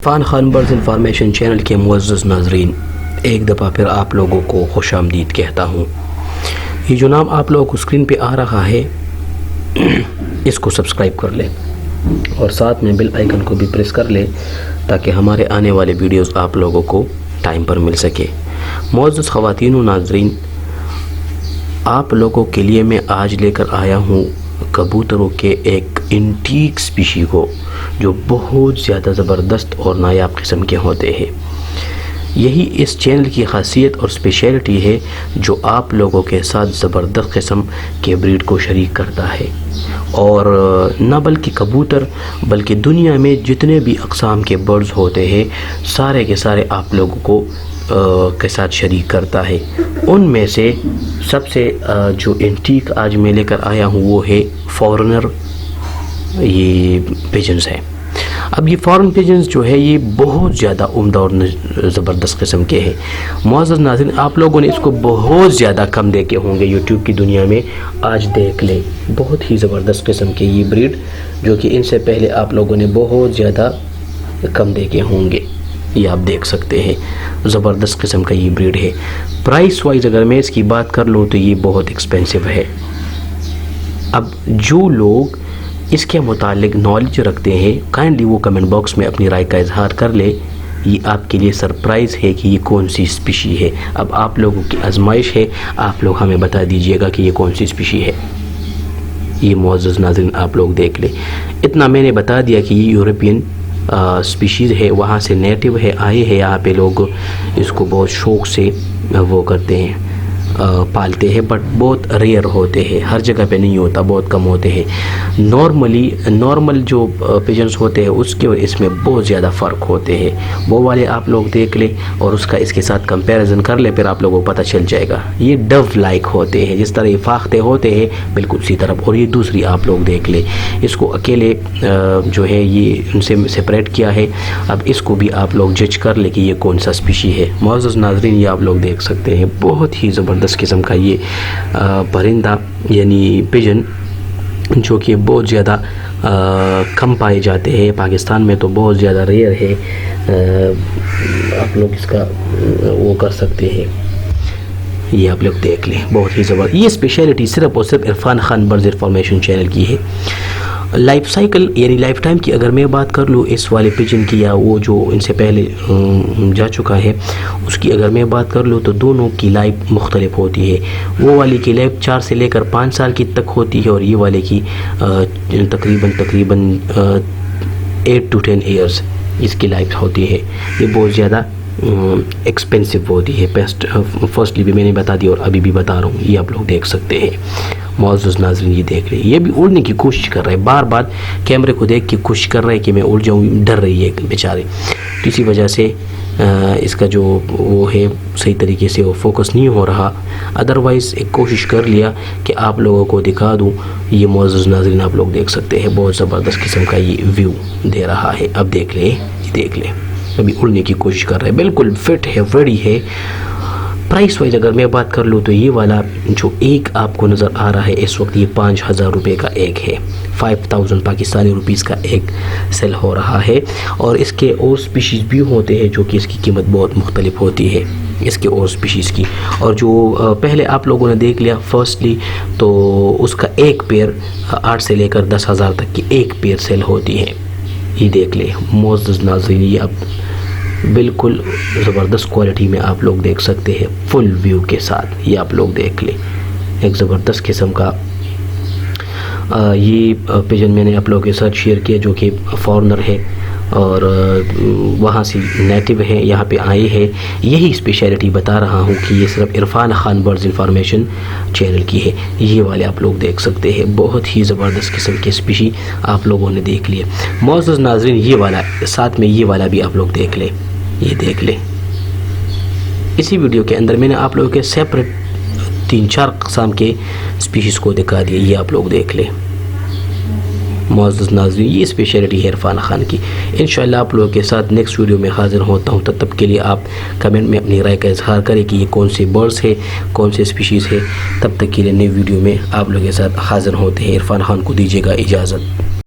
Irfan Khan birds information channel کے معزز ناظرین، ایک دفعہ پھر آپ لوگوں کو خوش آمدید کہتا ہوں۔ یہ جو نام آپ لوگوں کو اسکرین پہ آ رہا ہے اس کو سبسکرائب کر لیں اور ساتھ میں بیل آئیکن کو بھی پریس کر لیں تاکہ ہمارے آنے والے ویڈیوز آپ لوگوں کو ٹائم پر مل سکے۔ معزز خواتین و ناظرین، آپ لوگوں کے لیے میں آج لے کر آیا ہوں کبوتروں کے ایک انٹیک اسپیشی کو جو بہت زیادہ زبردست اور نایاب قسم کے ہوتے ہیں۔ یہی اس چینل کی خاصیت اور اسپیشلٹی ہے جو آپ لوگوں کے ساتھ زبردست قسم کے بریڈ کو شریک کرتا ہے، اور نہ بلکہ کبوتر بلکہ دنیا میں جتنے بھی اقسام کے برڈز ہوتے ہیں سارے کے سارے آپ لوگوں کو کے ساتھ شریک کرتا ہے۔ ان میں سے سب سے جو انٹیک آج میں لے کر آیا ہوں وہ ہے فورنر یہ پیجنز ہے۔ اب یہ فورن پیجنز جو ہے یہ بہت زیادہ عمدہ اور زبردست قسم کے ہیں۔ معزز ناظرین، آپ لوگوں نے اس کو بہت زیادہ کم دیکھے ہوں گے یوٹیوب کی دنیا میں، آج دیکھ لیں۔ بہت ہی زبردست قسم کے یہ بریڈ جو کہ ان سے پہلے آپ لوگوں نے بہت زیادہ کم دیکھے ہوں گے، یہ آپ دیکھ سکتے ہیں۔ زبردست قسم کا یہ بریڈ ہے۔ پرائس وائز اگر میں اس کی بات کر لوں تو یہ بہت ایکسپینسو ہے۔ اب جو لوگ اس کے متعلق نالج رکھتے ہیں کائنڈلی وہ کمنٹ باکس میں اپنی رائے کا اظہار کر لے۔ یہ آپ کے لیے سرپرائز ہے کہ یہ کون سی اسپیشی ہے۔ اب آپ لوگوں کی آزمائش ہے، آپ لوگ ہمیں بتا دیجئے گا کہ یہ کون سی اسپیشی ہے۔ یہ معزز ناظرین آپ لوگ دیکھ لیں۔ اتنا میں نے بتا دیا کہ یہ یورپین اسپیشیز ہے، وہاں سے نیٹو ہے، آئے ہیں یہاں پہ، لوگ اس کو بہت شوق سے وہ کرتے ہیں، پالتے ہیں، بٹ بہت ریئر ہوتے ہیں، ہر جگہ پہ نہیں ہوتا، بہت کم ہوتے ہیں۔ نارمل جو پیجنز ہوتے ہیں اس کے اور اس میں بہت زیادہ فرق ہوتے ہیں۔ وہ والے آپ لوگ دیکھ لیں اور اس کا اس کے ساتھ کمپیریزن کر لیں، پھر آپ لوگوں کو پتہ چل جائے گا۔ یہ ڈو لائک ہوتے ہیں، جس طرح یہ فاختے ہوتے ہیں بالکل اسی طرح۔ اور یہ دوسری آپ لوگ دیکھ لیں، اس کو اکیلے جو ہے یہ ان سے سپریٹ کیا ہے۔ اب اس کو بھی آپ لوگ جج کر لیں کہ یہ کون سا اسپیشی ہے۔ معزز ناظرین، یہ آپ لوگ دیکھ سکتے ہیں، بہت ہی زبردست قسم کا یہ پرندہ یعنی پیجن جو کہ بہت زیادہ کم پائے جاتے ہیں۔ پاکستان میں تو بہت زیادہ ریئر ہے، آپ لوگ اس کا وہ کر سکتے ہیں۔ یہ آپ لوگ دیکھ لیں، بہت ہی زبردست۔ یہ اسپیشلٹی صرف اور صرف Irfan Khan birds information channel کی ہے۔ لائف سائیکل یعنی لائف ٹائم کی اگر میں بات کر لوں اس والے پیجن کی، یا وہ جو ان سے پہلے جا چکا ہے اس کی اگر میں بات کر لوں، تو دونوں کی لائف مختلف ہوتی ہے۔ وہ والے کی لائف 4 سے لے کر 5 سال کی تک ہوتی ہے، اور یہ والے کی تقریباً 8 to 10 ایئرز اس کی لائف ہوتی ہے۔ یہ بہت زیادہ ایکسپینسو ہوتی ہے۔ فرسٹلی بھی میں نے بتا دیا اور ابھی بھی بتا رہا ہوں، یہ آپ لوگ دیکھ سکتے ہیں۔ معزز ناظرین، یہ دیکھ رہے ہیں، یہ بھی اڑنے کی کوشش کر رہے ہیں، بار بار کیمرے کو دیکھ کے کوشش کر رہے ہیں کہ میں اڑ جاؤں، ڈر رہی ہے بیچارے، اسی وجہ سے اس کا جو وہ ہے صحیح طریقے سے وہ فوکس نہیں ہو رہا۔ ادروائز ایک کوشش کر لیا کہ آپ لوگوں کو دکھا دوں۔ یہ معزز ناظرین آپ لوگ دیکھ سکتے ہیں، بہت زبردست قسم کا یہ ویو دے رہا ہے۔ اب دیکھ لیں، یہ دیکھ لیں، ابھی اڑنے کی کوشش کر رہے ہیں، بالکل فٹ ہے، ریڈی ہے۔ پرائس وائز اگر میں بات کر لوں تو یہ والا جو ایک آپ کو نظر آ رہا ہے اس وقت، یہ 5000 روپے کا ایک ہے، 5000 پاکستانی روپیز کا ایک سیل ہو رہا ہے۔ اور اس کے اور اسپیشیز بھی ہوتے ہیں جو کہ اس کی قیمت بہت مختلف ہوتی ہے، اس کے اور اسپیشیز کی۔ اور جو پہلے آپ لوگوں نے دیکھ لیا فرسٹلی، تو اس کا ایک پیر 8 سے لے کر 10,000 تک کی ایک پیر سیل ہوتی ہے۔ یہ دیکھ لیں معزز ناظرین، یہ اب بالکل زبردست کوالٹی میں آپ لوگ دیکھ سکتے ہیں، فل ویو کے ساتھ۔ یہ آپ لوگ دیکھ لیں، ایک زبردست قسم کا یہ پیجن میں نے آپ لوگوں کے ساتھ شیئر کیا جو کہ فورنر ہے، اور وہاں سے نیٹو ہے، یہاں پہ آئے ہیں۔ یہی اسپیشلٹی بتا رہا ہوں کہ یہ صرف Irfan Khan birds information channel کی ہے۔ یہ والے آپ لوگ دیکھ سکتے ہیں، بہت ہی زبردست قسم کے اسپیشی آپ لوگوں نے دیکھ لیے۔ معزز ناظرین، یہ والا ساتھ میں یہ والا بھی آپ لوگ دیکھ لیں، یہ دیکھ لیں۔ اسی ویڈیو کے اندر میں نے آپ لوگوں کے سیپریٹ 3-4 اقسام کے اسپیشیز کو دکھا دیا، یہ آپ لوگ دیکھ لیں۔ معزز ناظرین، یہ اسپیشلٹی ہے عرفان خان کی۔ انشاءاللہ آپ لوگوں کے ساتھ نیکسٹ ویڈیو میں حاضر ہوتا ہوں، تب کے لیے آپ کمنٹ میں اپنی رائے کا اظہار کریں کہ یہ کون سے برڈز ہے، کون سے اسپیشیز ہے۔ تب تک کے لیے نئی ویڈیو میں آپ لوگوں کے ساتھ حاضر ہوتے ہیں۔ عرفان خان کو دیجیے گا اجازت۔